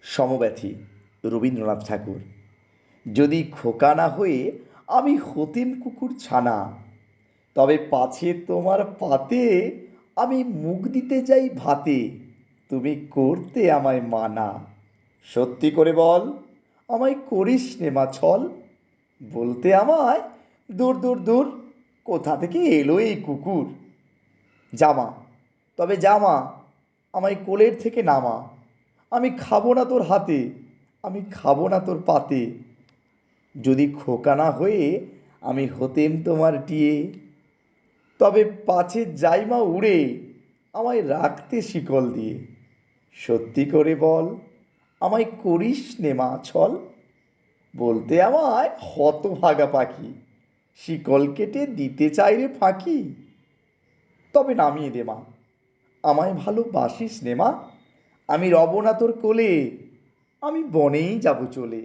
সমব্যথী রবীন্দ্রনাথ ঠাকুর। যদি খোকা না হয়ে আমি হতেম কুকুর ছানা, তবে পাছে তোমার পাতে আমি মুখ দিতে যাই ভাতে, তুমি করতে আমায় মানা। সত্যি করে বল, আমায় করিস নে মা ছল। বলতে আমায়, দূর দূর দূর, কোথা থেকে এলো এই কুকুর। জামা, তবে জামা, আমায় কোলের থেকে নামা। আমি খাবো না তোর হাতে, আমি খাবো না তোর পাতে। যদি খোকা না হয়ে আমি হতেম তোমার টিয়ে, তবে পাছে যাই মা উড়ে, আমায় রাখতে শিকল দিয়ে। সত্যি করে বল, আমায় করিস নে মা ছল। বলতে আমায় হতভাগা পাখি, শিকল কেটে দিতে চাই রে ফাঁকি। তবে নামিয়ে দে মা, আমায় ভালোবাসিস নে মা, আমি রব না তোর কোলে, আমি বনেই যাব চলে।